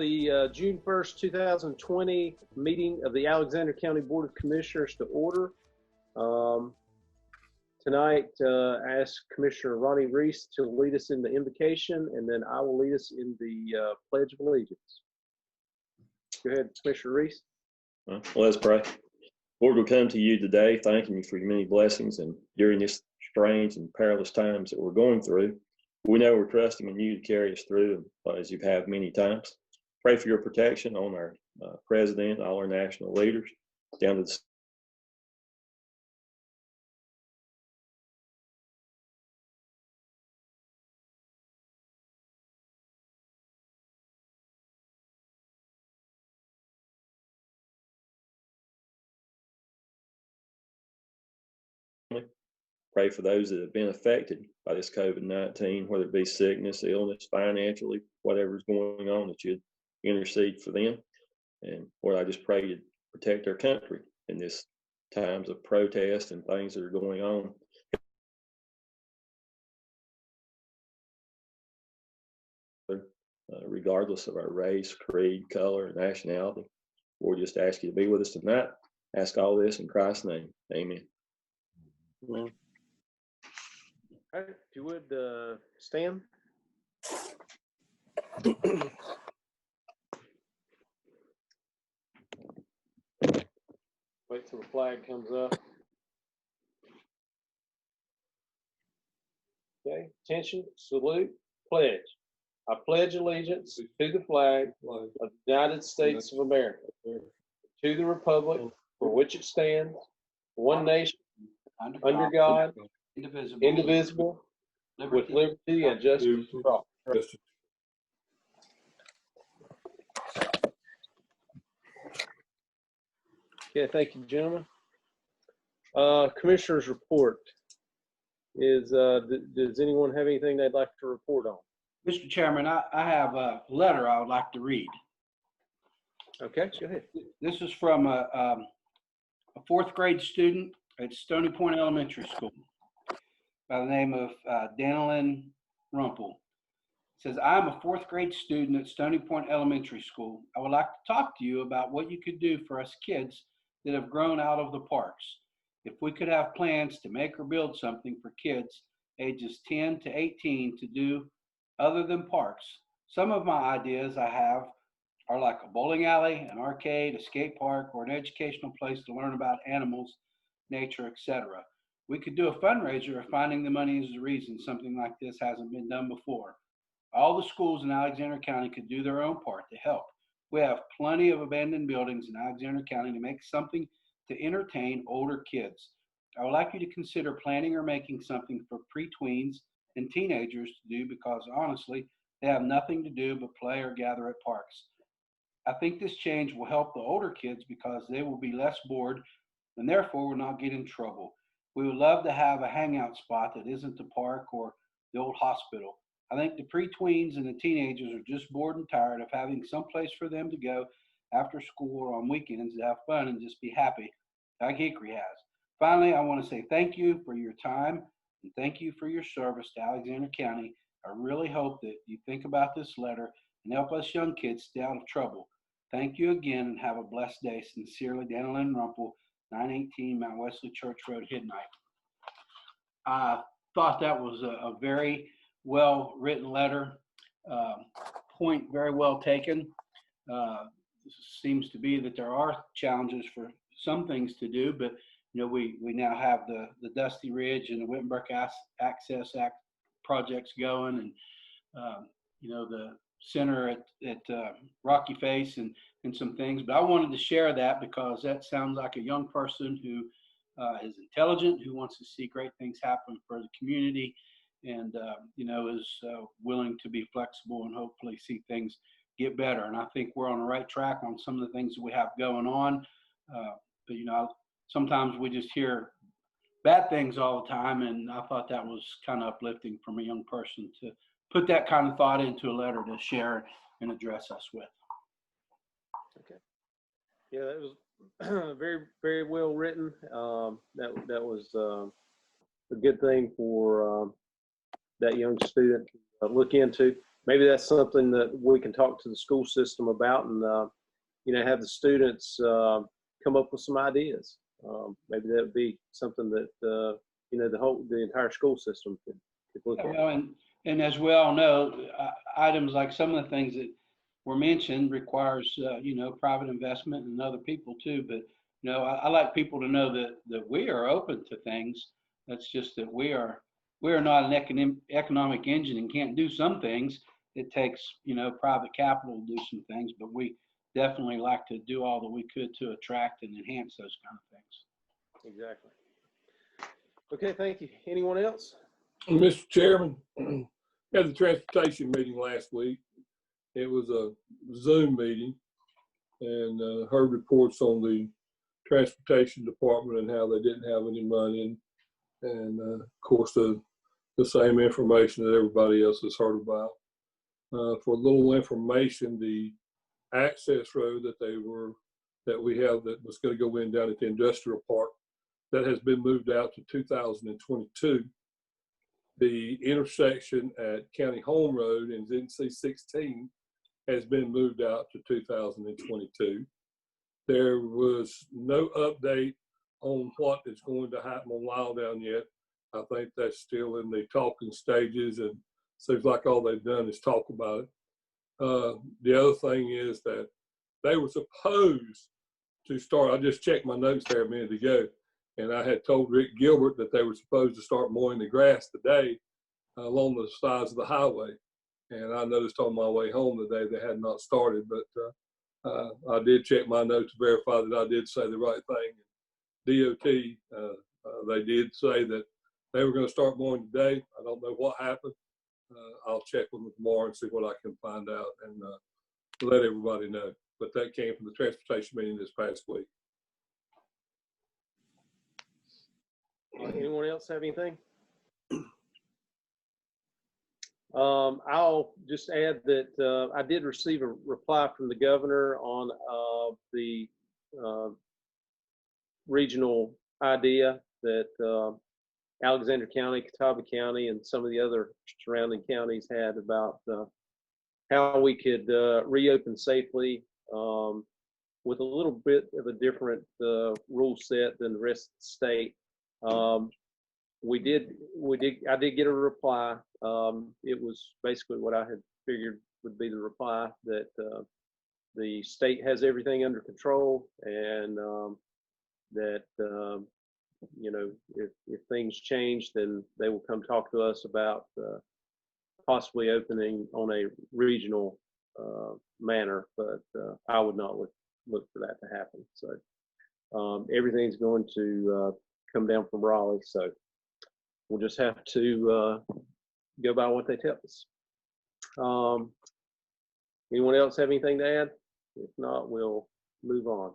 the June 1st, 2020 meeting of the Alexander County Board of Commissioners to order. Tonight, I ask Commissioner Ronnie Reese to lead us in the invocation, and then I will lead us in the Pledge of Allegiance. Go ahead, Commissioner Reese. Well, let's pray. Lord, we come to you today thanking you for your many blessings, and during this strange and perilous times that we're going through, we know we're trusting in you to carry us through, as you have many times. Pray for your protection on our president, all our national leaders, down to the Pray for those that have been affected by this COVID-19, whether it be sickness, illness, financially, whatever's going on, that you'd intercede for them. And Lord, I just pray to protect our country in this times of protest and things that are going on. Regardless of our race, creed, color, nationality, Lord, just ask you to be with us tonight. Ask all this in Christ's name. Amen. All right, if you would stand. Wait till the flag comes up. Okay, attention, salute, pledge. I pledge allegiance to the flag of the United States of America, to the republic for which it stands, one nation, under God, indivisible, with liberty and justice for all. Okay, thank you, gentlemen. Commissioner's report is, does anyone have anything they'd like to report on? Mr. Chairman, I have a letter I would like to read. Okay, go ahead. This is from a fourth grade student at Stony Point Elementary School by the name of Danilyn Rumpel. It says, I'm a fourth grade student at Stony Point Elementary School. I would like to talk to you about what you could do for us kids that have grown out of the parks. If we could have plans to make or build something for kids ages 10 to 18 to do other than parks. Some of my ideas I have are like a bowling alley, an arcade, a skate park, or an educational place to learn about animals, nature, etc. We could do a fundraiser if finding the money is the reason something like this hasn't been done before. All the schools in Alexander County could do their own part to help. We have plenty of abandoned buildings in Alexander County to make something to entertain older kids. I would like you to consider planning or making something for pre-tweens and teenagers to do, because honestly, they have nothing to do but play or gather at parks. I think this change will help the older kids because they will be less bored and therefore will not get in trouble. We would love to have a hangout spot that isn't the park or the old hospital. I think the pre-tweens and the teenagers are just bored and tired of having some place for them to go after school or on weekends to have fun and just be happy, like Hickory has. Finally, I want to say thank you for your time and thank you for your service to Alexander County. I really hope that you think about this letter and help us young kids stay out of trouble. Thank you again and have a blessed day. Sincerely, Danilyn Rumpel, 918 Mount Wesley Church Road, Hidnight. I thought that was a very well written letter. Point very well taken. Seems to be that there are challenges for some things to do, but you know, we now have the Dusty Ridge and the Wittenberg Access Act projects going, and you know, the center at Rocky Face and some things. But I wanted to share that because that sounds like a young person who is intelligent, who wants to see great things happen for the community, and you know, is willing to be flexible and hopefully see things get better. And I think we're on the right track on some of the things that we have going on. But you know, sometimes we just hear bad things all the time, and I thought that was kind of uplifting from a young person to put that kind of thought into a letter to share and address us with. Okay. Yeah, that was very, very well written. That was a good thing for that young student to look into. maybe that's something that we can talk to the school system about, and have the students come up with some ideas. Maybe that would be something that the entire school system could look at. Well, and as we all know, items like some of the things that were mentioned requires private investment and other people too. But I like people to know that we are open to things. That's just that we are not an economic engine and can't do some things. It takes private capital to do some things, but we definitely like to do all that we could to attract and enhance those kind of things. Exactly. Okay, thank you. Anyone else? Mr. Chairman, had the transportation meeting last week. It was a Zoom meeting, and heard reports on the transportation department and how they didn't have any money, and of course the same information that everybody else has heard about. For a little information, the access road that we have that was going to go in down at the industrial park, that has been moved out to 2022. The intersection at County Home Road and NC 16 has been moved out to 2022. There was no update on what is going to happen on Lyledown yet. I think that's still in the talking stages, and seems like all they've done is talk about it. The other thing is that they were supposed to start, I just checked my notes there a minute ago, and I had told Rick Gilbert that they were supposed to start mowing the grass today along the sides of the highway. And I noticed on my way home today they had not started, but I did check my notes to verify that I did say the right thing. DOT, they did say that they were going to start mowing today. I don't know what happened. I'll check with them tomorrow and see what I can find out and let everybody know. But that came from the transportation meeting this past week. Anyone else have anything? I'll just add that I did receive a reply from the governor on the regional idea that Alexander County, Catawba County, and some of the other surrounding counties had about how we could reopen safely with a little bit of a different rule set than the rest of the state. I did get a reply. It was basically what I had figured would be the reply, that the state has everything under control, and that if things change, then they will come talk to us about possibly opening on a regional manner. But I would not look for that to happen. So everything's going to come down from Raleigh. So we'll just have to go by what they tell us. Anyone else have anything to add? If not, we'll move on.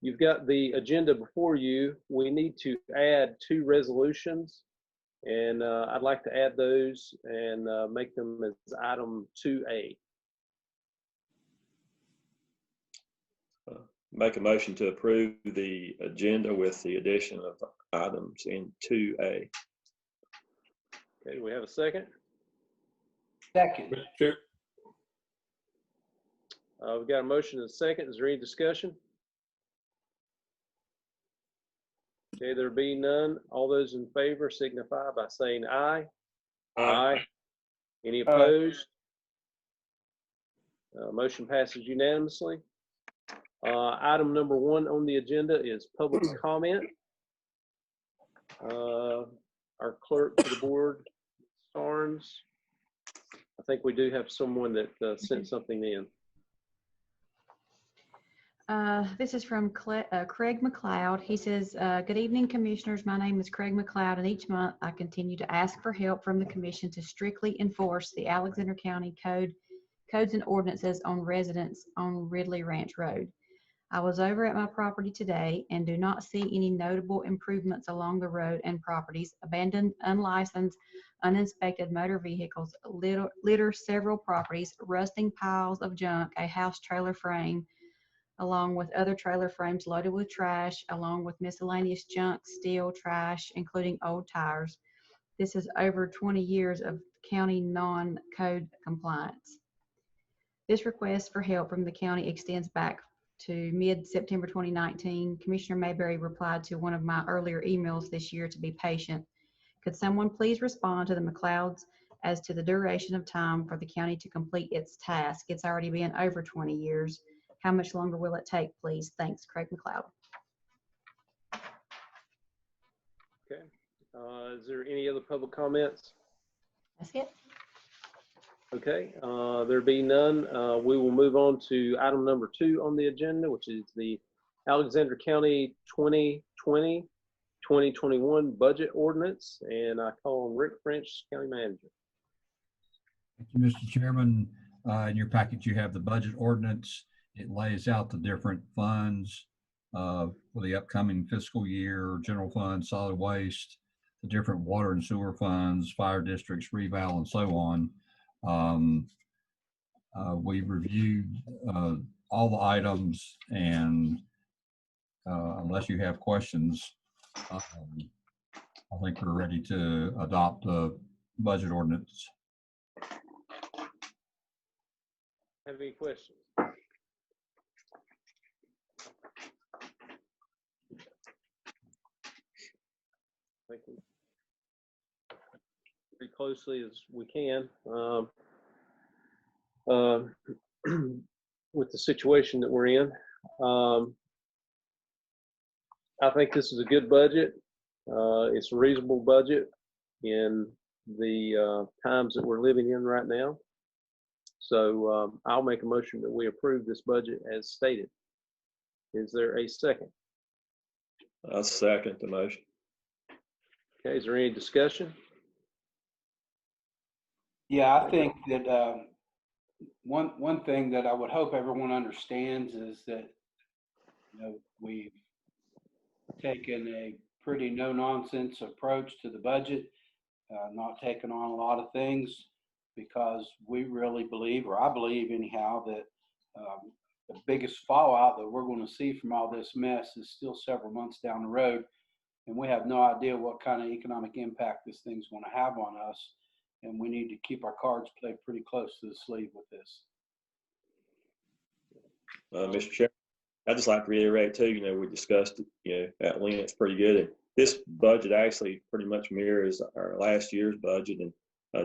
You've got the agenda before you. We need to add 2 resolutions, and I'd like to add those and make them as item 2A. Make a motion to approve the agenda with the addition of items in 2A. Okay, do we have a second? Second. Mr. Chair, We've got a motion and a second. Is there any discussion? Okay, there be none. All those in favor signify by saying aye. Aye. Any opposed? Motion passes unanimously. Item number 1 on the agenda is public comment. Our clerk for the board, Starnes. I think we do have someone that sent something in. This is from Craig McLeod. He says, good evening, commissioners. My name is Craig McLeod, and each month I continue to ask for help from the commission to strictly enforce the Alexander County codes and ordinances on residents on Ridley Ranch Road. I was over at my property today and do not see any notable improvements along the road and properties. Abandoned, unlicensed, uninspected motor vehicles litter several properties, rusting piles of junk, a house trailer frame, along with other trailer frames loaded with trash, along with miscellaneous junk, steel, trash, including old tires. This is over 20 years of county non-code compliance. This request for help from the county extends back to mid-September 2019. Commissioner Mayberry replied to one of my earlier emails this year to be patient. Could someone please respond to the McLeods as to the duration of time for the county to complete its task? It's already been over 20 years. How much longer will it take, please? Thanks, Craig McLeod. Okay. Is there any other public comments? That's it. Okay, there be none. We will move on to item number 2 on the agenda, which is the Alexander County 2020-2021 budget ordinance. And I call on Rick French, County Manager. Thank you, Mr. Chairman. In your packet, you have the budget ordinance. It lays out the different funds for the upcoming fiscal year: general fund, solid waste, the different water and sewer funds, fire districts, reval, and so on. We reviewed all the items, and unless you have questions, I think we're ready to adopt the budget ordinance. Have any questions? Thank you. Pretty closely as we can. With the situation that we're in, I think this is a good budget. It's a reasonable budget in the times that we're living in right now. So I'll make a motion that we approve this budget as stated. Is there a second? I second the motion. Okay, is there any discussion? Yeah, I think that one thing that I would hope everyone understands is that, you know, we've taken a pretty no-nonsense approach to the budget, not taking on a lot of things, because we really believe, or I believe anyhow, that the biggest fallout that we're going to see from all this mess is still several months down the road, and we have no idea what kind of economic impact this thing's going to have on us. And we need to keep our cards played pretty close to the sleeve with this. Mr. Chairman, I'd just like to reiterate too, you know, we discussed it, at length. It's pretty good. And this budget actually pretty much mirrors our last year's budget. And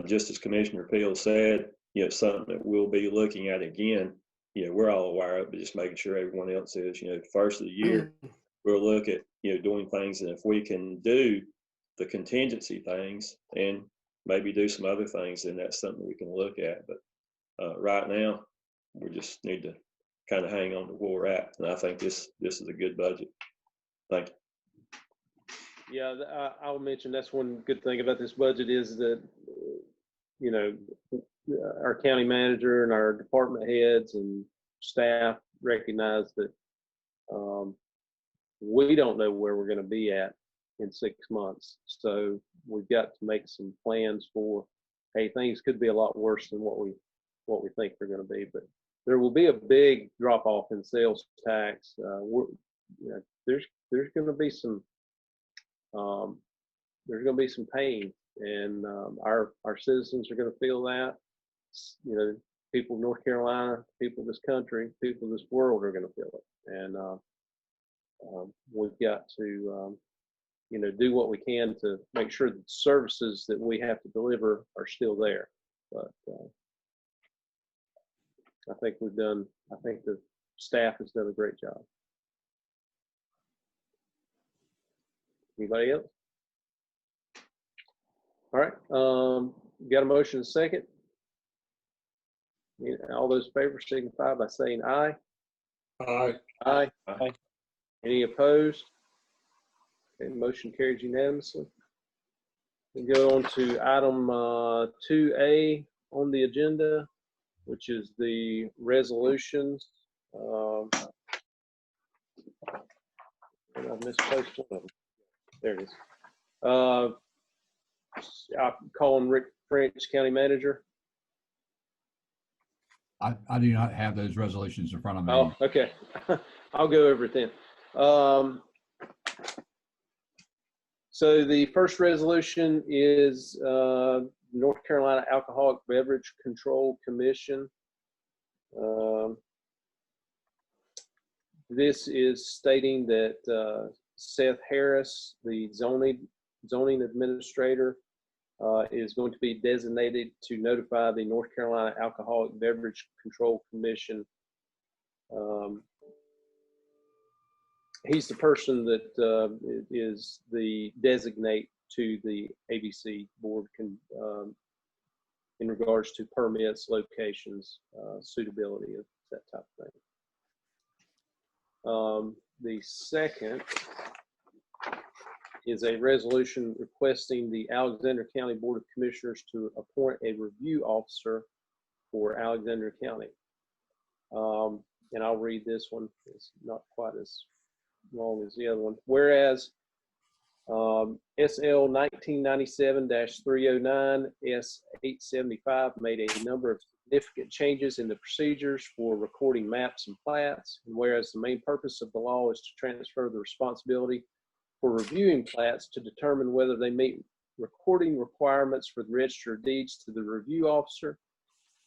just as Commissioner Peel said, something that we'll be looking at again. We're all aware of, but just making sure everyone else is. First of the year, we'll look at doing things, and if we can do the contingency things and maybe do some other things, then that's something we can look at. But right now, we just need to kind of hang on to where we're at. And I think this is a good budget. Thank you. Yeah, I'll mention that's one good thing about this budget is that, our county manager and our department heads and staff recognize that we don't know where we're going to be at in 6 months. So we've got to make some plans for, hey, things could be a lot worse than what we think they're going to be. But there will be a big drop off in sales tax. There's going to be some pain, and our citizens are going to feel that. People of North Carolina, people of this country, people of this world are going to feel it, and we've got to do what we can to make sure that services that we have to deliver are still there. But I think the staff has done a great job. Anybody else? All right, got a motion and a second. All those in favor signify by saying aye. Aye. Aye. Aye. Any opposed? Okay, motion carries unanimously. We go on to item 2A on the agenda, which is the resolutions. I misplaced one of them. There it is. I'm calling Rick French, County Manager. I do not have those resolutions in front of me. Oh, okay. I'll go over it then. So the first resolution is North Carolina Alcoholic Beverage Control Commission. This is stating that Seth Harris, the zoning administrator, is going to be designated to notify the North Carolina Alcoholic Beverage Control Commission. He's the person that is the designate to the ABC board in regards to permits, locations, suitability of that type of thing. The second is a resolution requesting the Alexander County Board of Commissioners to appoint a review officer for Alexander County. And I'll read this one. It's not quite as long as the other one. Whereas SL 1997-309 S875 made a number of significant changes in the procedures for recording maps and plats, and whereas the main purpose of the law is to transfer the responsibility for reviewing plats to determine whether they meet recording requirements for the Register of Deeds to the review officer,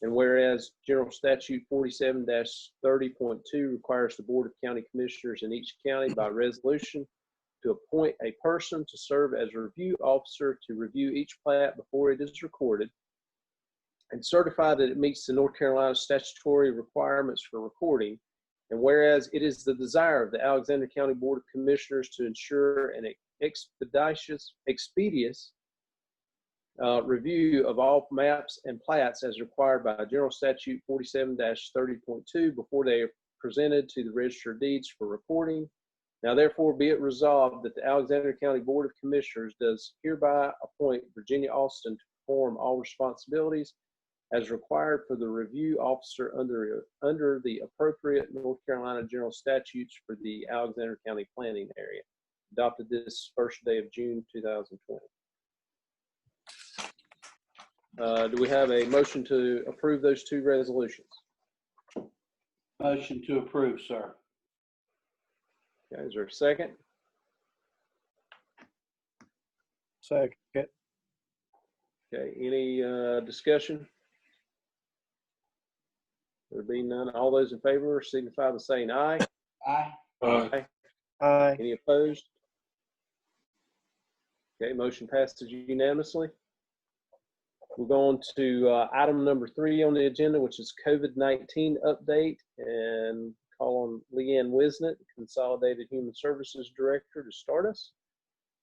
and whereas General Statute 47-30.2 requires the Board of County Commissioners in each county by resolution to appoint a person to serve as a review officer to review each plat before it is recorded and certify that it meets the North Carolina statutory requirements for recording. And whereas it is the desire of the Alexander County Board of Commissioners to ensure an expeditious review of all maps and plats as required by General Statute 47-30.2 before they are presented to the Register of Deeds for recording. Now therefore be it resolved that the Alexander County Board of Commissioners does hereby appoint Virginia Austin to perform all responsibilities as required for the review officer under the appropriate North Carolina general statutes for the Alexander County planning area. Adopted this first day of June 2020. Do we have a motion to approve those two resolutions? Motion to approve, sir. Okay, is there a second? Second. Okay, any discussion? There being none, all those in favor signify by saying aye. Aye. Aye. Aye. Any opposed? Okay, motion passes unanimously. We're going to item number 3 on the agenda, which is COVID-19 update, and call on Leanne Wisnett, Consolidated Human Services Director, to start us.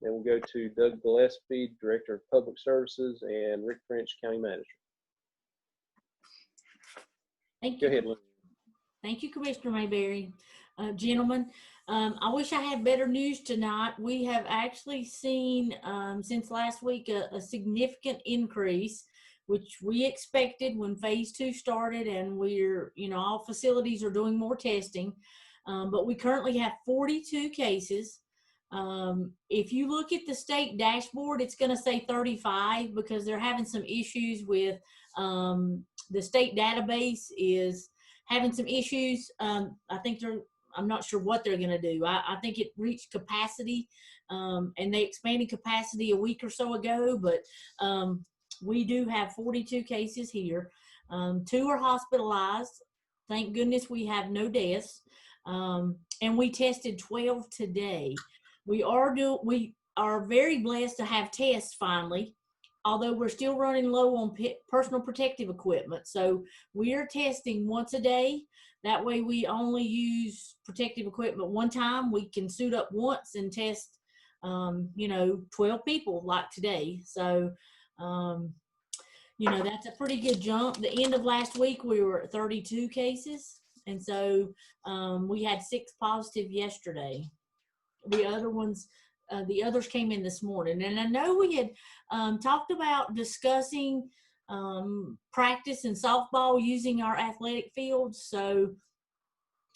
Then we'll go to Doug Gillespie, Director of Public Services, and Rick French, County Manager. Thank Go you. ahead, Leanne. Thank you, Commissioner Mayberry. Gentlemen, I wish I had better news tonight. We have actually seen since last week a significant increase, which we expected when phase 2 started, and we're, all facilities are doing more testing. But we currently have 42 cases. If you look at the state dashboard, it's going to say 35 because they're having some issues with the state database is having some issues. I think I'm not sure what they're going to do. I think it reached capacity, and they expanded capacity a week or so ago, but we do have 42 cases here. 2 are hospitalized. Thank goodness we have no deaths. And we tested 12 today. We are very blessed to have tests finally, although we're still running low on personal protective equipment. So we are testing once a day. That way we only use protective equipment one time. We can suit up once and test, 12 people like today. So, that's a pretty good jump. The end of last week, we were at 32 cases. And so we had 6 positive yesterday. The others came in this morning. And I know we had talked about discussing practice and softball using our athletic fields. So,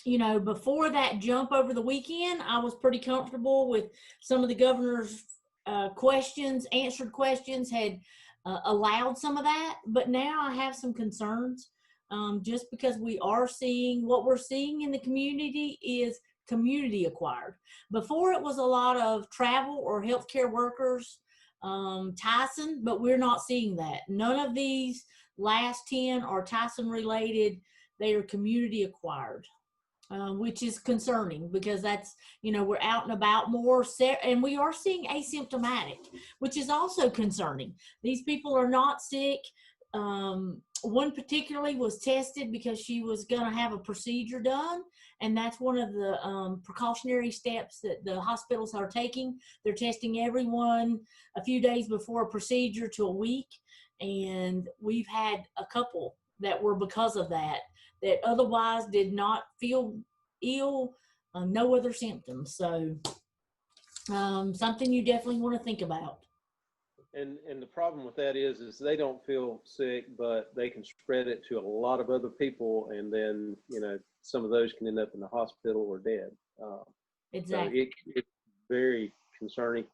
before that jump over the weekend, I was pretty comfortable with some of the governor's answered questions had allowed some of that. But now I have some concerns just because what we're seeing in the community is community acquired. Before it was a lot of travel or healthcare workers, Tyson, but we're not seeing that. None of these last 10 are Tyson related. They are community acquired, which is concerning because that's, we're out and about more, and we are seeing asymptomatic, which is also concerning. These people are not sick. One particularly was tested because she was going to have a procedure done. And that's one of the precautionary steps that the hospitals are taking. They're testing everyone a few days before a procedure to a week. And we've had a couple that were because of that otherwise did not feel ill, no other symptoms. So something you definitely want to think about. And the problem with that is they don't feel sick, but they can spread it to a lot of other people, and then some of those can end up in the hospital or dead. Exactly. So it's very concerning,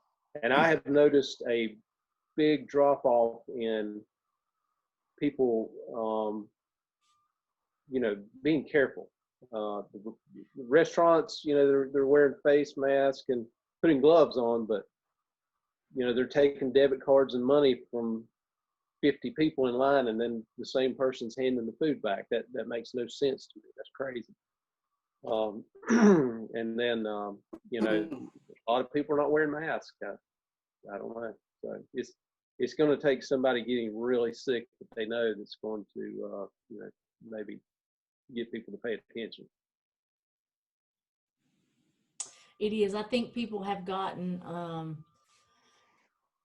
and I have noticed a big drop off in people, being careful. The restaurants, they're wearing face masks and putting gloves on, but they're taking debit cards and money from 50 people in line, and then the same person's handing the food back. That makes no sense to me. That's crazy. And then, a lot of people are not wearing masks. I don't know. So it's going to take somebody getting really sick that they know that's going to, maybe get people to pay attention. It is. I think people have gotten,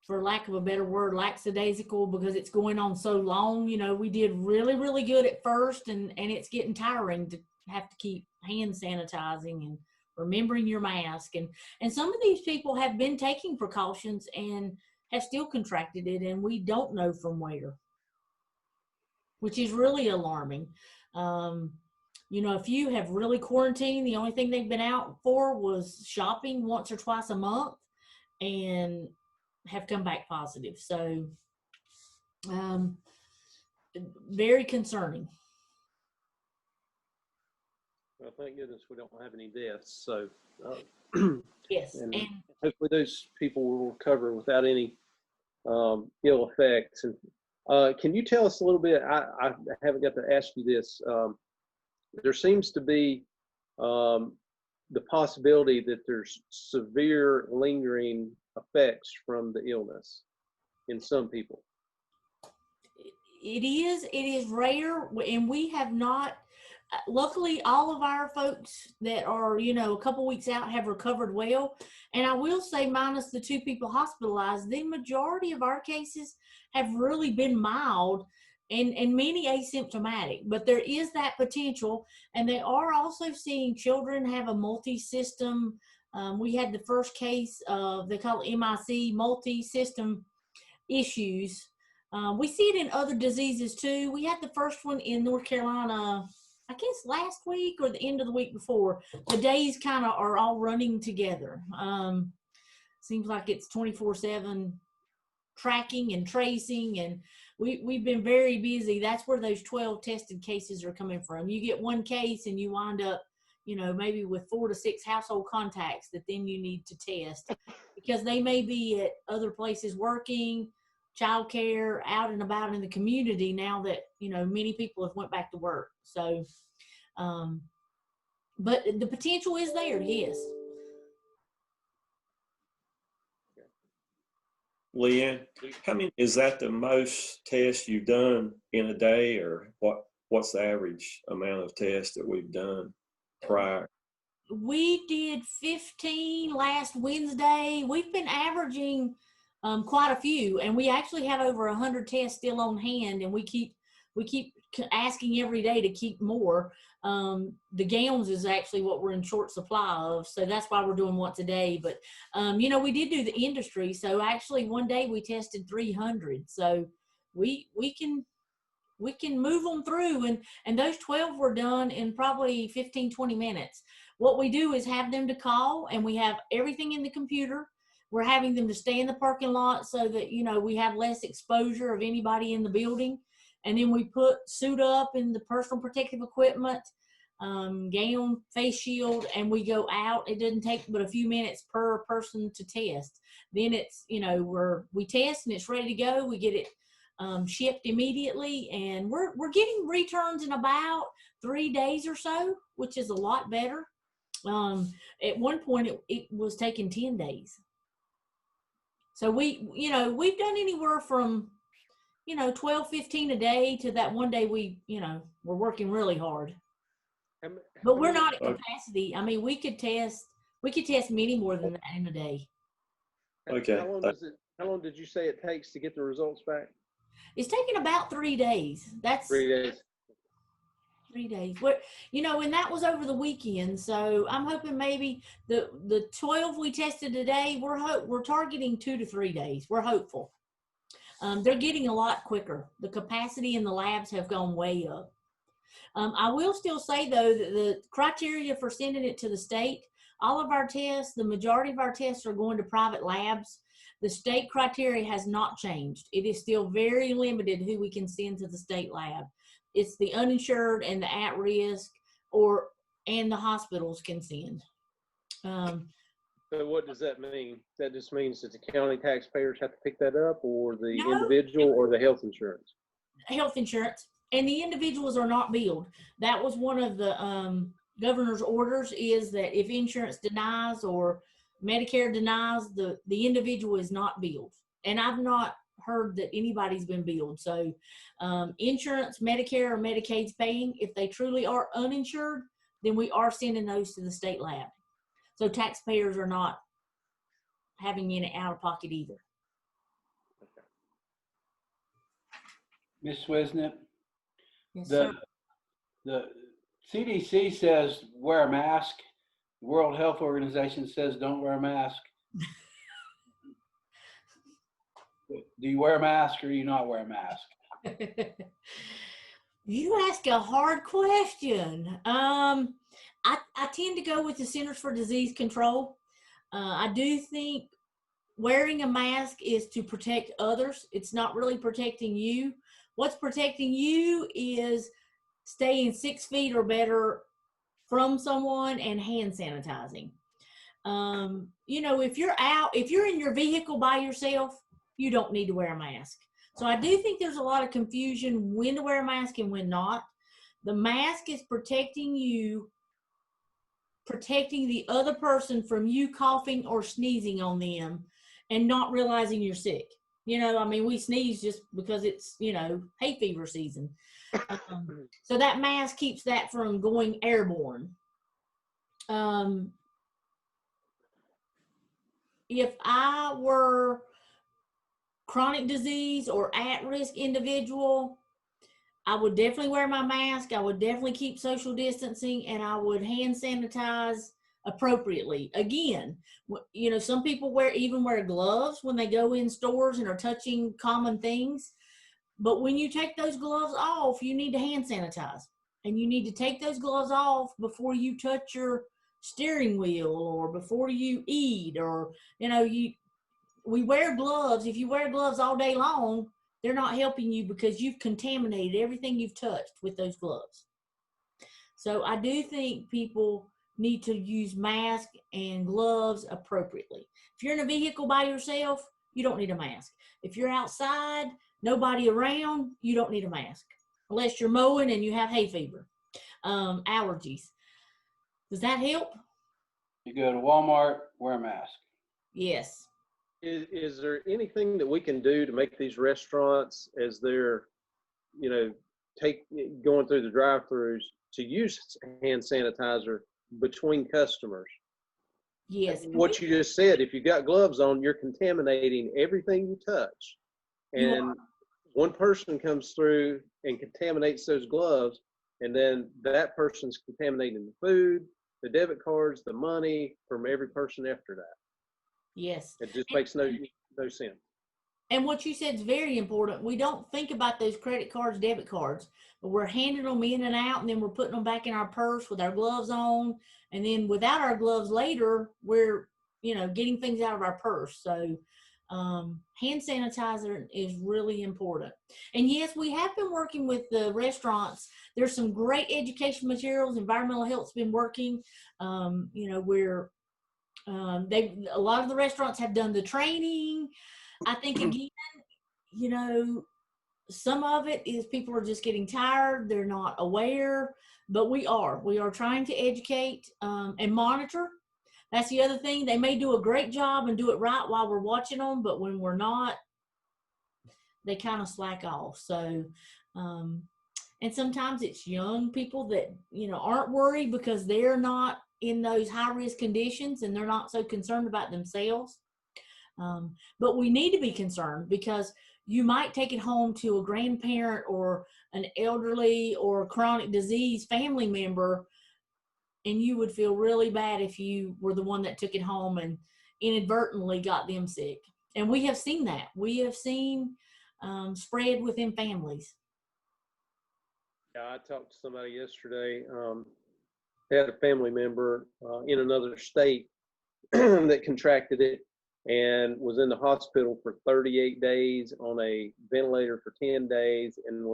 for lack of a better word, lackadaisical because it's going on so long. We did really, really good at first, and it's getting tiring to have to keep hand sanitizing and remembering your mask. And some of these people have been taking precautions and have still contracted it, and we don't know from where, which is really alarming. A few have really quarantined. The only thing they've been out for was shopping once or twice a month and have come back positive. So very concerning. Well, thank goodness we don't have any deaths. So Yes, and and hopefully those people will recover without any ill effects. And can you tell us a little bit? I haven't got to ask you this. There seems to be the possibility that there's severe lingering effects from the illness in some people. it is rare, and we have not. Luckily, all of our folks that are, a couple weeks out have recovered well. And I will say, minus the 2 people hospitalized, the majority of our cases have really been mild and many asymptomatic. But there is that potential. And they are also seeing children have a multi-system. We had the first case of, they call it MIC, multi-system issues. We see it in other diseases too. We had the first one in North Carolina, I guess last week or the end of the week before. The days kind of are all running together. Seems like it's 24/7 tracking and tracing, and we've been very busy. That's where those 12 tested cases are coming from. You get one case and you wind up, maybe with 4 to 6 household contacts that then you need to test because they may be at other places working, childcare, out and about in the community now that, many people have went back to work. So, but the potential is there, yes. Leanne, how many, is that the most tests you've done in a day, or what's the average amount of tests that we've done prior? We did 15 last Wednesday. We've been averaging quite a few, and we actually have over 100 tests still on hand, and we keep asking every day to keep more. The gowns is actually what we're in short supply of, so that's why we're doing once a day. But we did do the industry, so actually one day we tested 300. So we can move them through, and those 12 were done in probably 15-20 minutes. What we do is have them to call, and we have everything in the computer. We're having them to stay in the parking lot so that, we have less exposure of anybody in the building. And then we suit up in the personal protective equipment. gown, face shield, and we go out. It doesn't take but a few minutes per person to test. Then it's, we test and it's ready to go. We get it shipped immediately, and we're getting returns in about 3 days or so, which is a lot better. At one point it was taking 10 days. So we've done anywhere from 12, 15 a day to that one day we're working really hard. But we're not at capacity. I mean, we could test many more than that in a day. Okay. How long did you say it takes to get the results back? It's taking about 3 days. That's 3 days. 3 days. And that was over the weekend. So I'm hoping maybe the 12 we tested today, we're targeting 2 to 3 days. We're hopeful. They're getting a lot quicker. The capacity in the labs have gone way up. I will still say, though, that the criteria for sending it to the state, all of our tests, the majority of our tests are going to private labs. The state criteria has not changed. It is still very limited who we can send to the state lab. It's the uninsured and the at-risk, and the hospitals can send. So what does that mean? That just means that the county taxpayers have to pick that up, or the No. individual, or the health insurance? Health insurance, and the individuals are not billed. That was one of the governor's orders, is that if insurance denies or Medicare denies, the individual is not billed. And I've not heard that anybody's been billed. So insurance, Medicare or Medicaid's paying. If they truly are uninsured, then we are sending those to the state lab. So taxpayers are not having any out of pocket either. Ms. Wisnett, Yes, sir. the CDC says wear a mask. The World Health Organization says don't wear a mask. Do you wear a mask or do you not wear a mask? You ask a hard question. I tend to go with the Centers for Disease Control. I do think wearing a mask is to protect others. It's not really protecting you. What's protecting you is staying 6 feet or better from someone and hand sanitizing. If you're in your vehicle by yourself, you don't need to wear a mask. So I do think there's a lot of confusion when to wear a mask and when not. The mask is protecting you, protecting the other person from you coughing or sneezing on them and not realizing you're sick. We sneeze just because it's, hay fever season. So that mask keeps that from going airborne. If I were chronic disease or at-risk individual, I would definitely wear my mask. I would definitely keep social distancing, and I would hand sanitize appropriately. Again, some people wear gloves when they go in stores and are touching common things. But when you take those gloves off, you need to hand sanitize. And you need to take those gloves off before you touch your steering wheel or before you eat, or, we wear gloves. If you wear gloves all day long, they're not helping you because you've contaminated everything you've touched with those gloves. So I do think people need to use masks and gloves appropriately. If you're in a vehicle by yourself, you don't need a mask. If you're outside, nobody around, you don't need a mask unless you're mowing and you have hay fever. Allergies. Does that help? You go to Walmart, wear a mask. Yes. Is there anything that we can do to make these restaurants, as they're, going through the drive-throughs, to use hand sanitizer between customers? Yes. What you just said, if you got gloves on, you're contaminating everything you touch. And one person comes through and contaminates those gloves, and then that person's contaminating the food, the debit cards, the money from every person after that. Yes. It just makes no sense. And what you said is very important. We don't think about those credit cards, debit cards, but we're handing them in and out, and then we're putting them back in our purse with our gloves on. And then without our gloves later, we're, getting things out of our purse. So hand sanitizer is really important. And yes, we have been working with the restaurants. There's some great education materials. Environmental Health's been working. We're a lot of the restaurants have done the training. I think again, some of it is people are just getting tired. They're not aware, but we are trying to educate and monitor. That's the other thing. They may do a great job and do it right while we're watching them, but when we're not, they kind of slack off. So, and sometimes it's young people that, aren't worried because they're not in those high risk conditions and they're not so concerned about themselves. But we need to be concerned because you might take it home to a grandparent or an elderly or chronic disease family member, and you would feel really bad if you were the one that took it home and inadvertently got them sick. And we have seen that. We have seen spread within families. Yeah, I talked to somebody yesterday. They had a family member in another state that contracted it and was in the hospital for 38 days on a ventilator for 10 days, and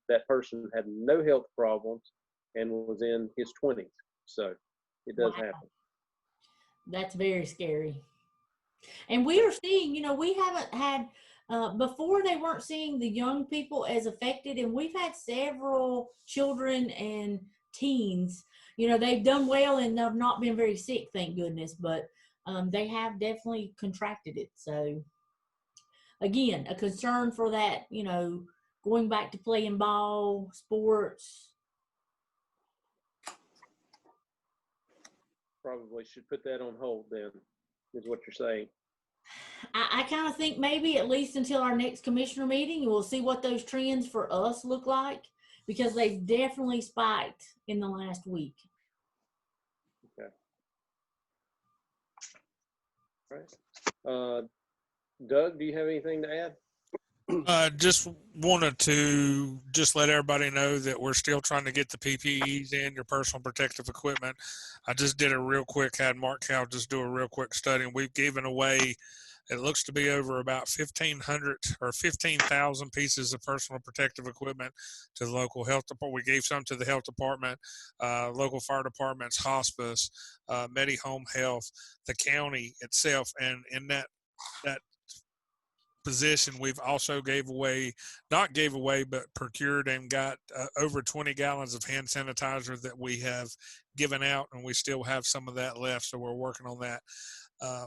that person had no health problems and was in his 20s. So it does happen. That's very scary. And we are seeing, we haven't had, before they weren't seeing the young people as affected, and we've had several children and teens, they've done well and have not been very sick, thank goodness, but they have definitely contracted it. So again, a concern for that, going back to playing ball, sports. Probably should put that on hold then, is what you're saying. I kind of think maybe at least until our next commissioner meeting, we'll see what those trends for us look like, because they've definitely spiked in the last week. Okay. All right. Doug, do you have anything to add? Just wanted to let everybody know that we're still trying to get the PPEs in, your personal protective equipment. I just did a real quick, had Mark Cow just do a real quick study, and we've given away, it looks to be over about 1,500 or 15,000 pieces of personal protective equipment to the local health department. We gave some to the health department, local fire departments, hospice, Medi-Home Health, the county itself, and in that position, we've also but procured and got over 20 gallons of hand sanitizer that we have given out, and we still have some of that left, so we're working on that.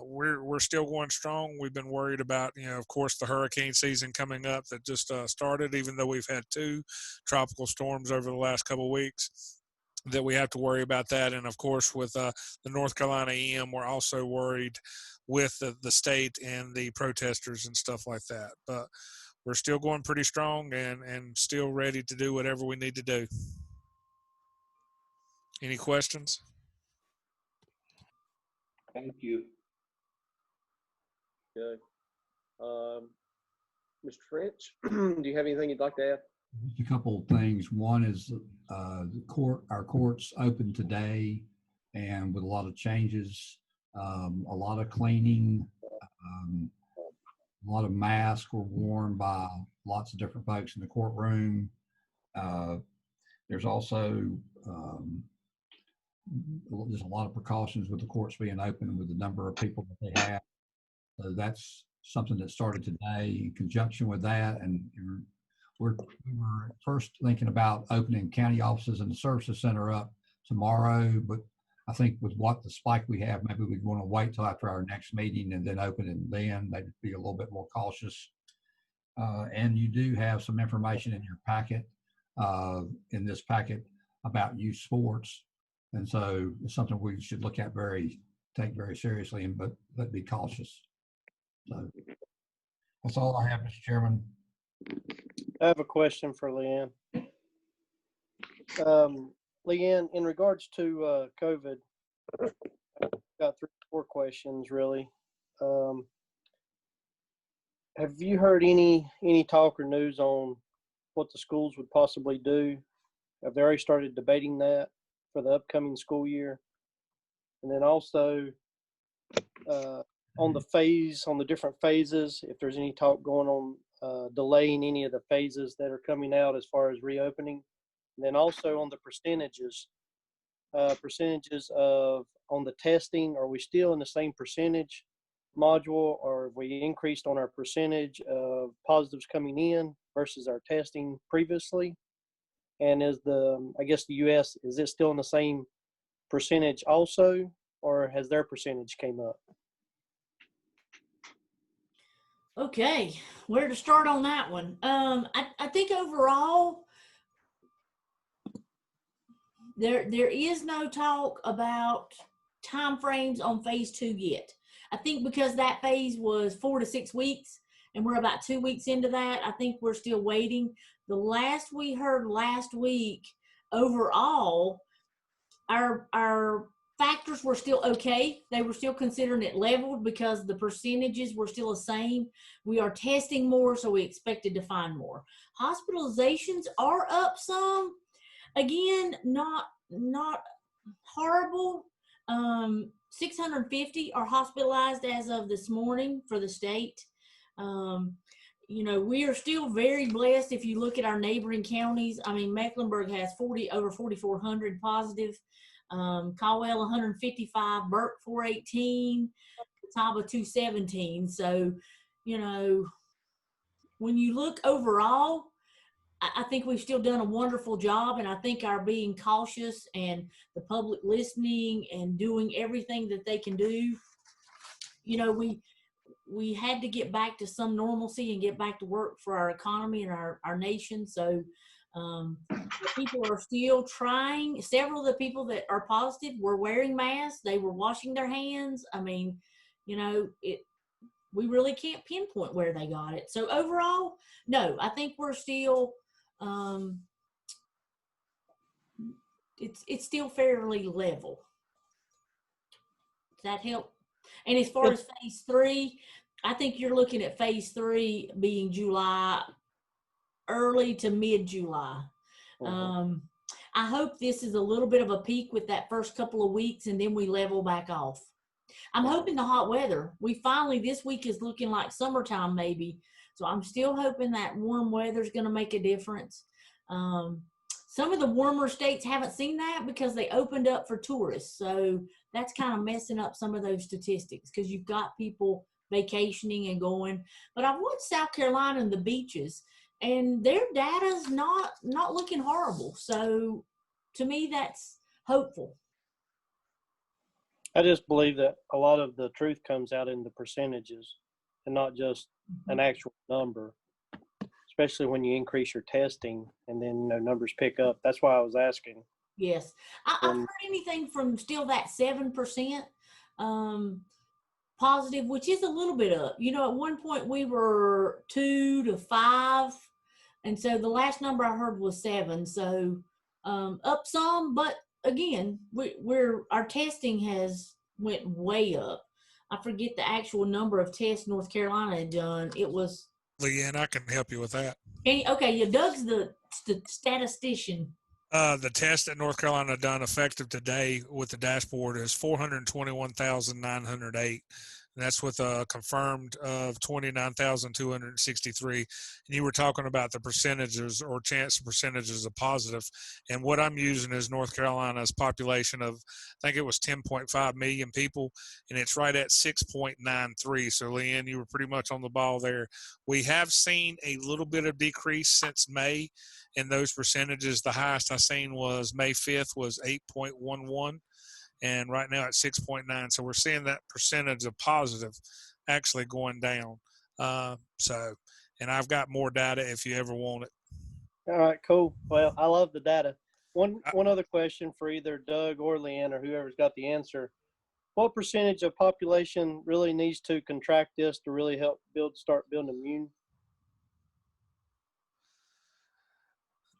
We're still going strong. We've been worried about, of course, the hurricane season coming up that just started, even though we've had 2 tropical storms over the last couple of weeks, that we have to worry about that. And of course, with the North Carolina EM, we're also worried with the state and the protesters and stuff like that. But we're still going pretty strong and still ready to do whatever we need to do. Any questions? Thank you. Good. Mr. French, do you have anything you'd like to add? Just a couple of things. One is our courts open today, and with a lot of changes, a lot of cleaning, a lot of masks were worn by lots of different folks in the courtroom. There's also there's a lot of precautions with the courts being open and with the number of people that they have. So that's something that started today in conjunction with that. And we were first thinking about opening county offices and the services center up tomorrow, but I think with what the spike we have, maybe we'd want to wait till after our next meeting and then open it then. Maybe be a little bit more cautious. And you do have some information in your packet, in this packet, about youth sports. And so it's something we should look at take very seriously, but be cautious. So that's all I have, Mr. Chairman. I have a question for Leanne. Leanne, in regards to COVID, I've got 3 or 4 questions really. Have you heard any talk or news on what the schools would possibly do? Have they already started debating that for the upcoming school year? And then also, on the different phases, if there's any talk going on delaying any of the phases that are coming out as far as reopening. And then also on the percentages of on the testing, are we still in the same percentage module, or have we increased on our percentage of positives coming in versus our testing previously? And is I guess the US, is it still in the same percentage also, or has their percentage came up? Okay, where to start on that one? I think overall, there is no talk about timeframes on phase 2 yet. I think because that phase was 4 to 6 weeks, and we're about 2 weeks into that, I think we're still waiting. The last we heard last week, overall, our factors were still okay. They were still considering it leveled because the percentages were still the same. We are testing more, so we expected to find more. Hospitalizations are up some. Again, not horrible. 650 are hospitalized as of this morning for the state. You know, we are still very blessed if you look at our neighboring counties. I mean, Mecklenburg has over 4,400 positive. Caldwell 155, Burke 418, Catawba 217. So, you know, when you look overall, I think we've still done a wonderful job, and I think our being cautious and the public listening and doing everything that they can do, you know, we had to get back to some normalcy and get back to work for our economy and our nation. So people are still trying. Several of the people that are positive were wearing masks. They were washing their hands. I mean, you know, we really can't pinpoint where they got it. So overall, no, I think we're still, it's still fairly level. Does that help? And as far as phase 3, I think you're looking at phase 3 being July, early to mid-July. I hope this is a little bit of a peak with that first couple of weeks, and then we level back off. I'm hoping the hot weather. We finally, this week is looking like summertime maybe. So I'm still hoping that warm weather is going to make a difference. Some of the warmer states haven't seen that because they opened up for tourists. So that's kind of messing up some of those statistics because you've got people vacationing and going. But I've watched South Carolina and the beaches, and their data's not looking horrible. So to me, that's hopeful. I just believe that a lot of the truth comes out in the percentages and not just an actual number, especially when you increase your testing and then numbers pick up. That's why I was asking. Yes. I've heard anything from still that 7% positive, which is a little bit up. You know, at one point we were 2 to 5. And so the last number I heard was 7. So up some, but again, our testing has went way up. I forget the actual number of tests North Carolina had done. It was. Leanne, I can help you with that. Okay, yeah, Doug's the statistician. The test that North Carolina done effective today with the dashboard is 421,908. And that's with a confirmed of 29,263. And you were talking about the percentages or chance percentages of positive. And what I'm using is North Carolina's population of, I think it was 10.5 million people, and it's right at 6.93. So, Leanne, you were pretty much on the ball there. We have seen a little bit of decrease since May in those percentages. The highest I seen was May 5th was 8.11. And right now at 6.9. So we're seeing that percentage of positive actually going down. And I've got more data if you ever want it. All right, cool. Well, I love the data. One other question for either Doug or Leanne or whoever's got the answer. What percentage of population really needs to contract this to really help start building immune?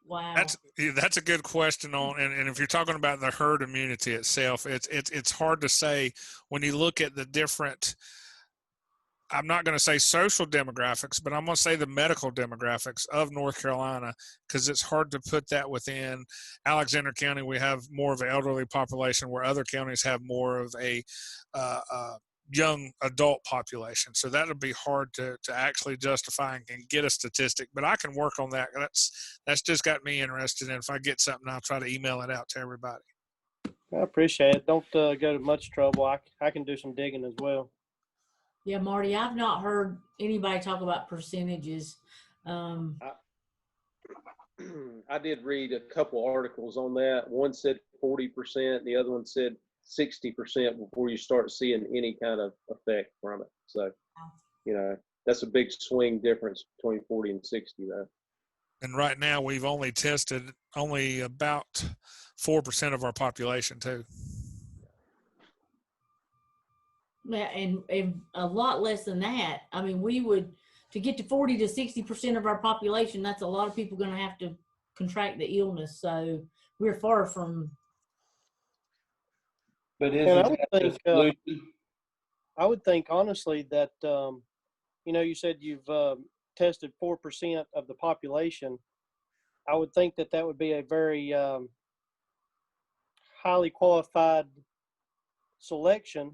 Wow. That's a good question and if you're talking about the herd immunity itself, it's hard to say when you look at the different, I'm not going to say social demographics, but I'm going to say the medical demographics of North Carolina, because it's hard to put that within Alexander County. We have more of an elderly population where other counties have more of a young adult population. So that'll be hard to actually justify and get a statistic, but I can work on that. That's just got me interested. And if I get something, I'll try to email it out to everybody. I appreciate it. Don't go to much trouble. I can do some digging as well. Yeah, Marty, I've not heard anybody talk about percentages. I did read a couple articles on that. One said 40%, the other one said 60% before you start seeing any kind of effect from it. So, that's a big swing difference between 40 and 60 though. And right now we've only tested about 4% of our population too. Yeah, and a lot less than that. I mean, to get to 40 to 60% of our population, that's a lot of people going to have to contract the illness. So we're far from. But And I isn't would that the think, solution? I would think honestly that, you said you've tested 4% of the population. I would think that would be a very highly qualified selection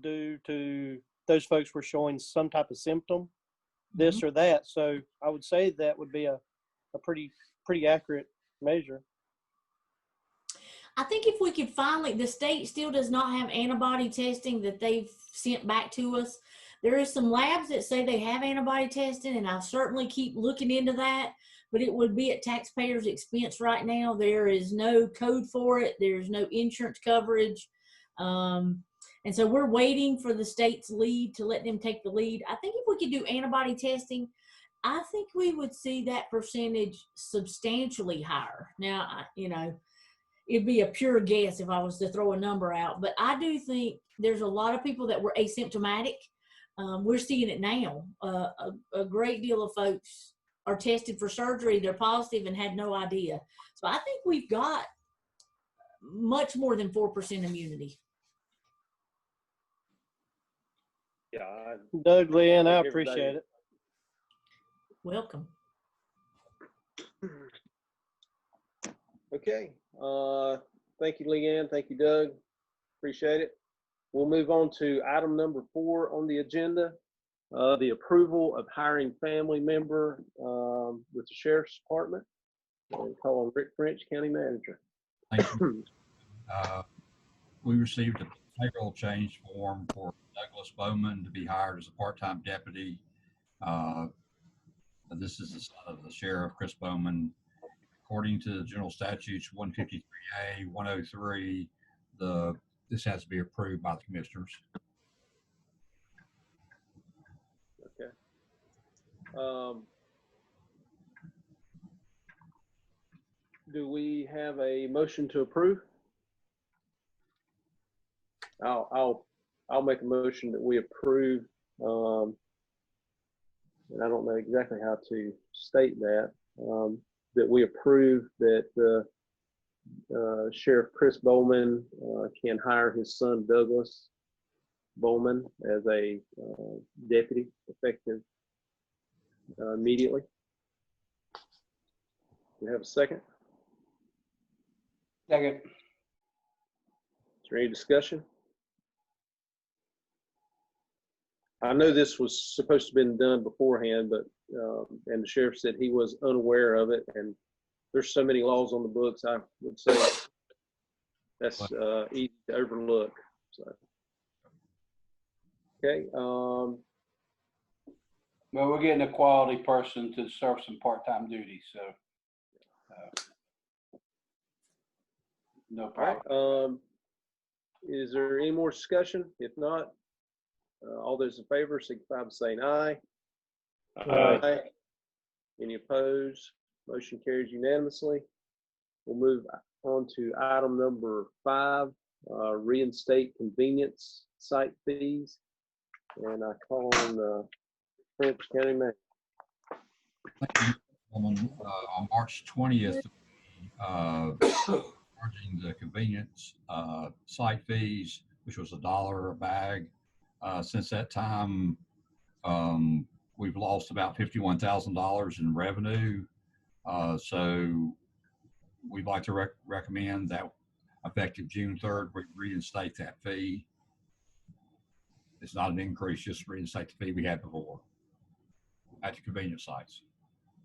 due to those folks were showing some type of symptom, this or that. So I would say that would be a pretty accurate measure. I think if we could finally, the state still does not have antibody testing that they've sent back to us. There is some labs that say they have antibody testing, and I'll certainly keep looking into that, but it would be at taxpayers' expense right now. There is no code for it. There's no insurance coverage. And so we're waiting for the state's lead to let them take the lead. I think if we could do antibody testing, I think we would see that percentage substantially higher. Now, it'd be a pure guess if I was to throw a number out, but I do think there's a lot of people that were asymptomatic. We're seeing it now. A great deal of folks are tested for surgery, they're positive and had no idea. So I think we've got much more than 4% immunity. Yeah. Doug, Leanne, I appreciate it. Welcome. Okay. Thank you, Leanne. Thank you, Doug. Appreciate it. We'll move on to item number 4 on the agenda, the approval of hiring family member with the Sheriff's Department. And call on Rick French, County Manager. Thank you. We received a payroll change form for Douglas Bowman to be hired as a part-time deputy. This is the son of the sheriff, Chris Bowman. According to the general statutes 153A, 103, this has to be approved by the commissioners. Okay. Do we have a motion to approve? I'll make a motion that we approve. And I don't know exactly how to state that. That we approve that Sheriff Chris Bowman can hire his son Douglas Bowman as a deputy effective immediately. Do you have a second? Second. Is there any discussion? I know this was supposed to have been done beforehand, but and the sheriff said he was unaware of it, and there's so many laws on the books, I would say that's easy to overlook. So, okay. Well, we're getting a quality person to serve some part-time duties, so no problem. All right. Is there any more discussion? If not, all those in favor signify by saying aye. Aye. Any opposed? Motion carries unanimously. We'll move on to item number 5, reinstate convenience site fees. And I call on French County Manager. On March 20th, charging the convenience site fees, which was $1 a bag. Since that time, we've lost about $51,000 in revenue. So we'd like to recommend that effective June 3rd, we reinstate that fee. It's not an increase, just reinstate the fee we had before at the convenience sites.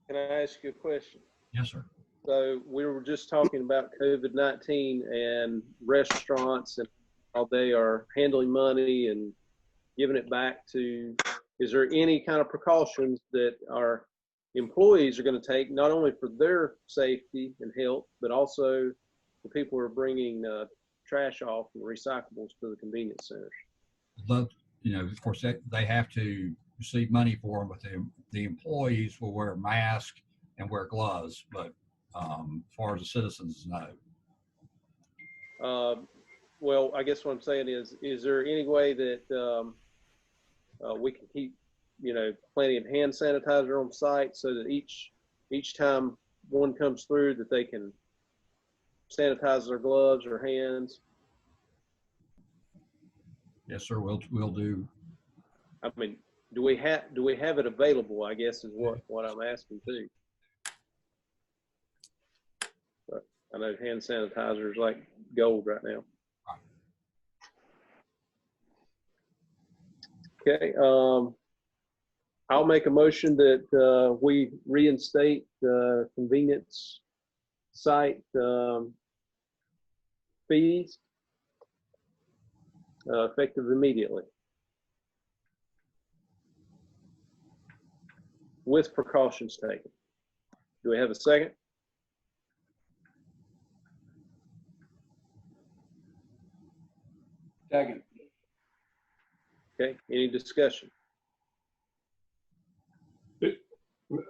Can I ask you a question? Yes, sir. So we were just talking about COVID-19 and restaurants and how they are handling money and giving it back to, is there any kind of precautions that our employees are going to take, not only for their safety and health, but also the people who are bringing trash off and recyclables to the convenience centers? But, of course, they have to receive money for them, but the employees will wear masks and wear gloves, but as far as the citizens, no. Well, I guess what I'm saying is there any way that we can keep, plenty of hand sanitizer on site so that each time one comes through that they can sanitize their gloves or hands? Yes, sir. We'll do. I mean, do we have it available, I guess is what I'm asking too. But I know hand sanitizer is like gold right now. Okay, I'll make a motion that we reinstate the convenience site fees effective immediately, with precautions taken. Do we have a second? Second. Okay, any discussion?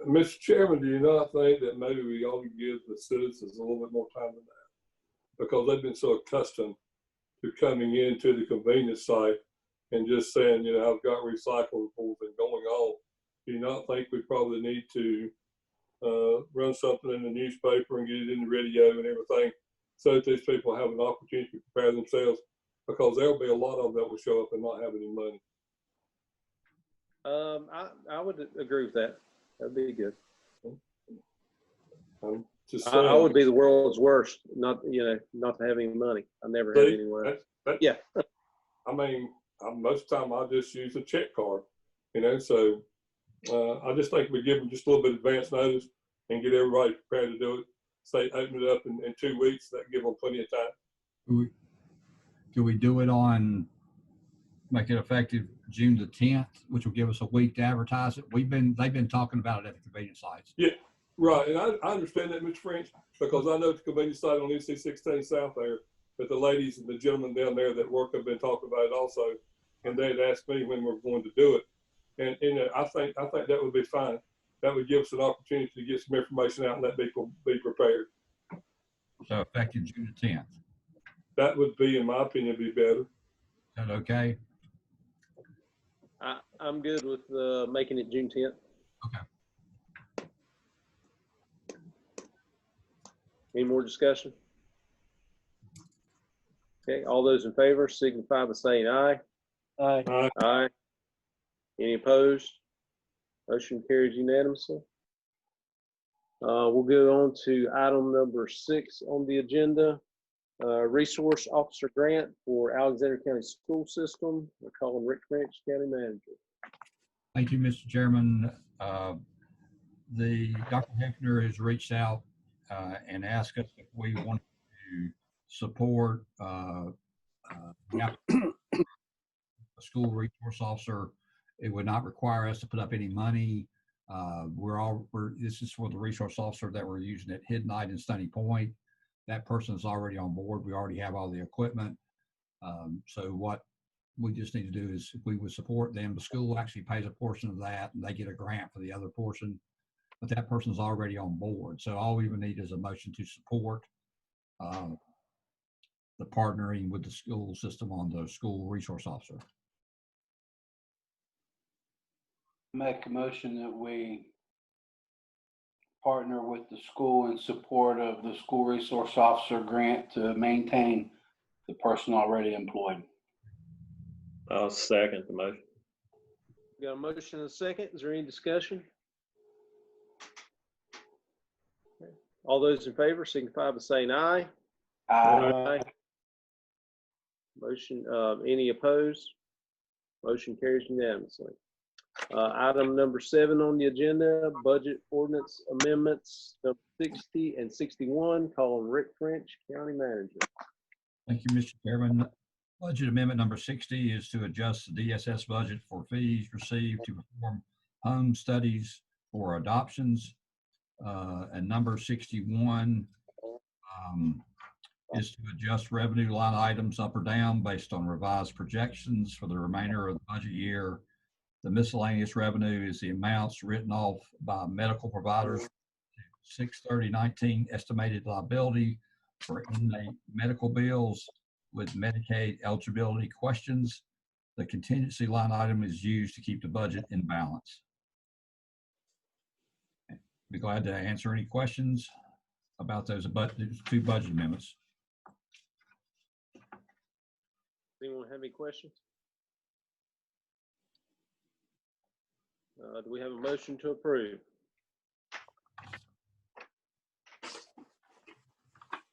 Mr. Chairman, do you not think that maybe we ought to give the citizens a little bit more time than that? Because they've been so accustomed to coming into the convenience site and just saying, I've got recyclables and going on. Do you not think we probably need to run something in the newspaper and get it in the radio and everything so that these people have an opportunity to prepare themselves? Because there'll be a lot of them that will show up and not have any money. I would agree with that. That'd be good. I would be the world's worst, not to have any money. I never had anywhere. Yeah. I mean, most of the time I just use a check card, so I just think we give them just a little bit of advance notice and get everybody prepared to do it. Say, open it up in 2 weeks. That give them plenty of time. Can we do it make it effective June the 10th, which will give us a week to advertise it? They've been talking about it at the convenience sites. Yeah, right. And I understand that, Mr. French, because I know the convenience site on NC 16 South there, that the ladies and the gentlemen down there that work have been talking about it also, and they had asked me when we're going to do it. And I think that would be fine. That would give us an opportunity to get some information out and let people be prepared. So effective June the 10th. That would be, in my opinion, be better. Is that okay? I'm good with making it June 10th. Okay. Any more discussion? Okay, all those in favor signify by saying aye. Aye. Aye. Any opposed? Motion carries unanimously. We'll go on to item number 6 on the agenda. Resource Officer Grant for Alexander County School System. We're calling Rick French, County Manager. Thank you, Mr. Chairman. Dr. Hefner has reached out and asked us if we want to support a school resource officer. It would not require us to put up any money. This is for the resource officer that we're using at Hidnight and Stony Point. That person is already on board. We already have all the equipment. So what we just need to do is, if we would support them, the school actually pays a portion of that and they get a grant for the other portion, but that person's already on board. So all we would need is a motion to support the partnering with the school system on the school resource officer. Make a motion that we partner with the school in support of the school resource officer grant to maintain the person already employed. I'll second the motion. Got a motion and a second. Is there any discussion? Okay. All those in favor signify by saying aye. Aye. Motion, any opposed? Motion carries unanimously. Item number 7 on the agenda, budget ordinance amendments number 60 and 61, calling Rick French, County Manager. Thank you, Mr. Chairman. Budget amendment number 60 is to adjust the DSS budget for fees received to perform home studies for adoptions. And number 61 is to adjust revenue line items up or down based on revised projections for the remainder of the budget year. The miscellaneous revenue is the amounts written off by medical providers. 6/30/19 estimated liability for inmate medical bills with Medicaid eligibility questions. The contingency line item is used to keep the budget in balance. Be glad to answer any questions about those two budget amendments. Anyone have any questions? Do we have a motion to approve?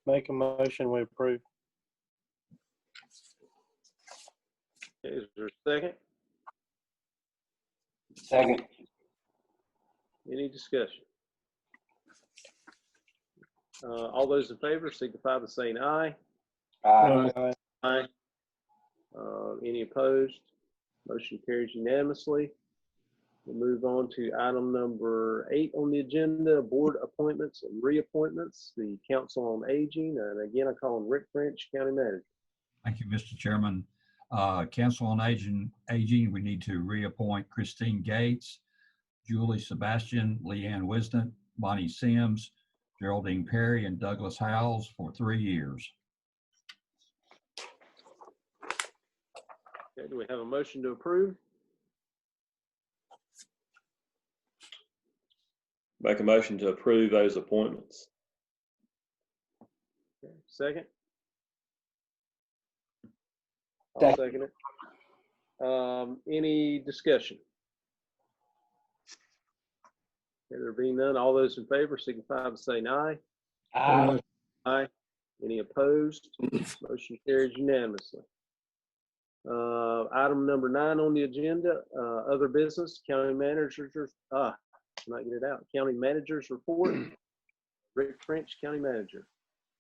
Make a motion, we approve. Okay, is there a second? Second. Any discussion? All those in favor signify by saying aye. Aye. Aye. Any opposed? Motion carries unanimously. We'll move on to item number 8 on the agenda, board appointments and reappointments, the Council on Aging. And again, I call on Rick French, County Manager. Thank you, Mr. Chairman. Council on Aging, we need to reappoint Christine Gates, Julie Sebastian, Leanne Wisdom, Bonnie Sims, Geraldine Perry, and Douglas Howells for 3 years. Okay, do we have a motion to approve? Make a motion to approve those appointments. Okay, second? Second. I'll second it. Any discussion? Okay, there being none, all those in favor signify by saying aye. Aye. Aye. Any opposed? Motion carries unanimously. Item number 9 on the agenda, other business, county managers, not get it out. County managers report. Rick French, County Manager.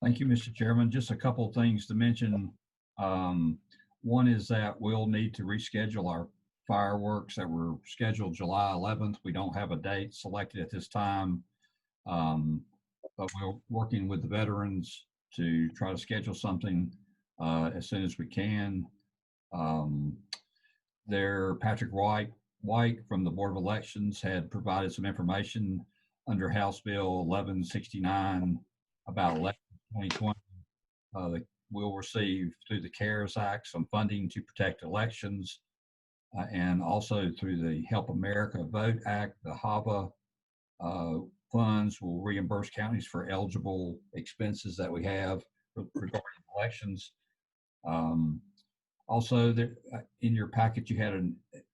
Thank you, Mr. Chairman. Just a couple of things to mention. One is that we'll need to reschedule our fireworks that were scheduled July 11th. We don't have a date selected at this time, but we're working with the veterans to try to schedule something as soon as we can. Patrick White from the Board of Elections had provided some information under House Bill 1169 about elections 2020. That we'll receive through the CARES Act some funding to protect elections, and also through the Help America Vote Act, the HAVA funds will reimburse counties for eligible expenses that we have regarding elections. Also, in your packet, you had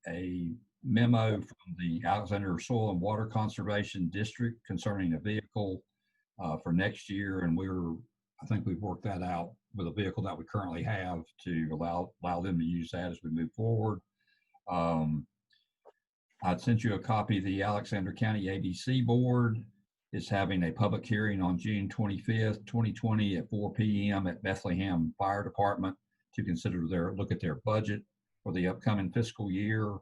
a memo from the Alexander Soil and Water Conservation District concerning a vehicle for next year, and I think we've worked that out with a vehicle that we currently have to allow them to use that as we move forward. I'd sent you a copy of the Alexander County ABC Board is having a public hearing on June 25th, 2020 at 4 p.m. at Bethlehem Fire Department to consider look at their budget for the upcoming fiscal year.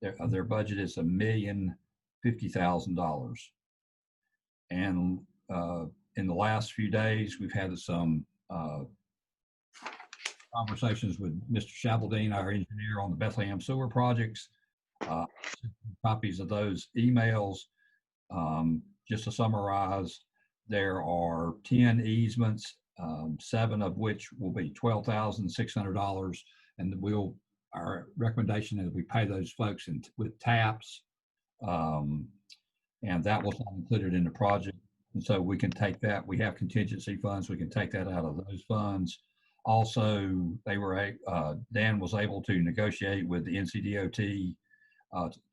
Their budget is $1,050,000. And in the last few days, we've had some conversations with Mr. Shabaldine, our engineer on the Bethlehem sewer projects. Copies of those emails. Just to summarize, there are 10 easements, 7 of which will be $12,600, and our recommendation is we pay those folks with taps, and that was not included in the project. And so we can take that. We have contingency funds. We can take that out of those funds. Also, Dan was able to negotiate with the NCDOT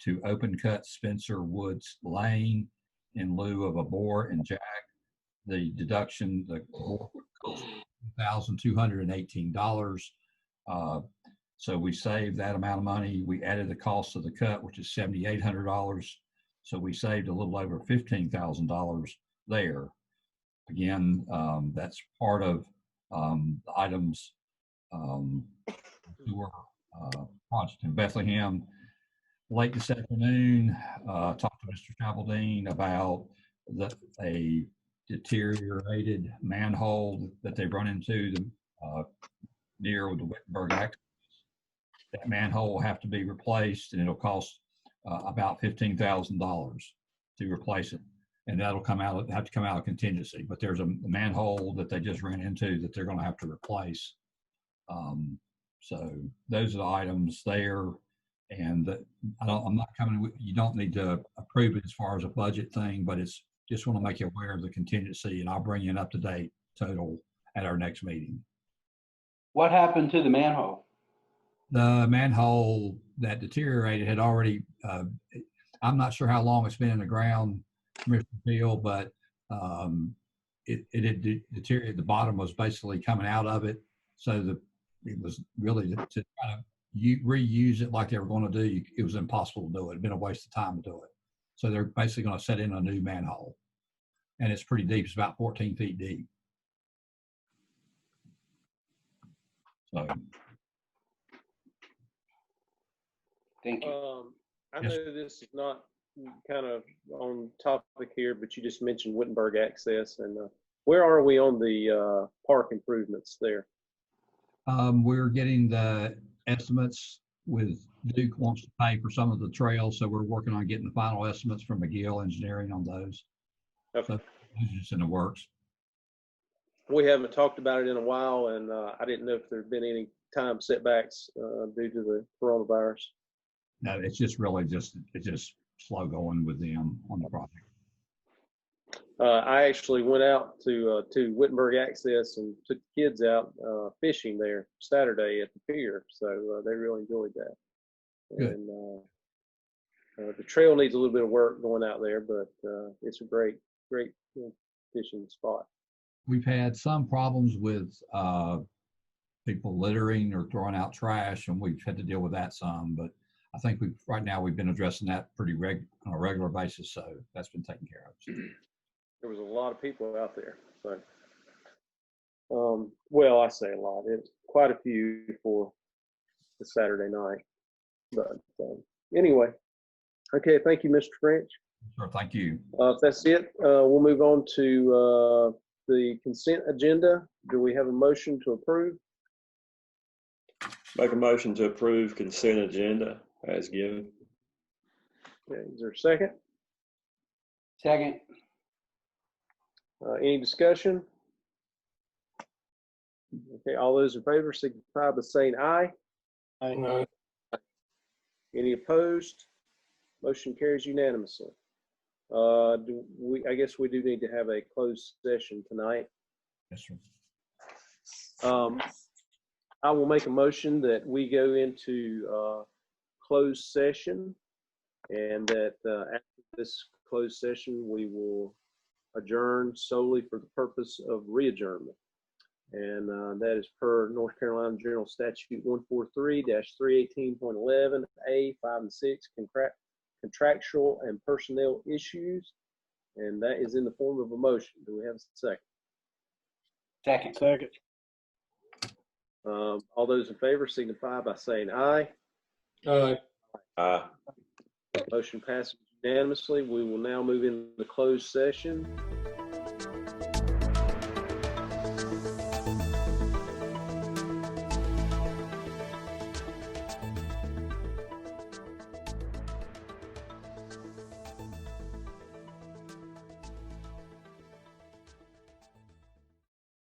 to open cut Spencer Woods Lane in lieu of a bore and jack. The deduction, the $1,218. So we saved that amount of money. We added the cost of the cut, which is $7,800. So we saved a little over $15,000 there. Again, that's part of the items sewer project in Bethlehem. Late this afternoon, talked to Mr. Chapaldine about a deteriorated manhole that they've run into near the Wittenberg access. That manhole will have to be replaced, and it'll cost about $15,000 to replace it. And that'll have to come out of contingency. But there's a manhole that they just ran into that they're going to have to replace. So those are the items there. And I'm not coming. You don't need to approve it as far as a budget thing, but it's just want to make you aware of the contingency, and I'll bring you an up-to-date total at our next meeting. What happened to the manhole? The manhole that deteriorated had already. I'm not sure how long it's been in the ground, Commissioner Field, but it had deteriorated. The bottom was basically coming out of it, so it was really to try to reuse it like they were going to do. It was impossible to do it. It'd been a waste of time to do it. So they're basically going to set in a new manhole, and it's pretty deep. It's about 14 feet deep. So. Thank you. I Yes, know this is not kind of on topic here, but you just mentioned Wittenberg access, and where are we on the park improvements there? We're getting the estimates with Duke wants to pay for some of the trails, so we're working on getting the final estimates from McGill Engineering on those. Okay. So those are just in the works. We haven't talked about it in a while, and I didn't know if there'd been any time setbacks due to the coronavirus. No, it's just really it's just slow going with them on the project. I actually went out to Wittenberg Access and took the kids out fishing there Saturday at the pier, so they really enjoyed that. Good. And the trail needs a little bit of work going out there, but it's a great fishing spot. We've had some problems with people littering or throwing out trash, and we've had to deal with that some, but I think right now we've been addressing that pretty on a regular basis, so that's been taken care of. There was a lot of people out there, so well, I say a lot. It's quite a few for the Saturday night, but anyway, okay. Thank you, Mr. French. Sure, thank you. If that's it, we'll move on to the consent agenda. Do we have a motion to approve? Make a motion to approve consent agenda as given. Okay, is there a second? Second. Any discussion? Okay, all those in favor signify by saying aye. Aye. Any opposed? Motion carries unanimously. I guess we do need to have a closed session tonight. Yes, sir. I will make a motion that we go into closed session, and that after this closed session, we will adjourn solely for the purpose of re-adjournment. And that is per North Carolina General Statute 143-318.11 A 5 and 6, contractual and personnel issues. And that is in the form of a motion. Do we have a second? Second. All those in favor signify by saying aye. Aye. Aye. Motion passes unanimously. We will now move into the closed session.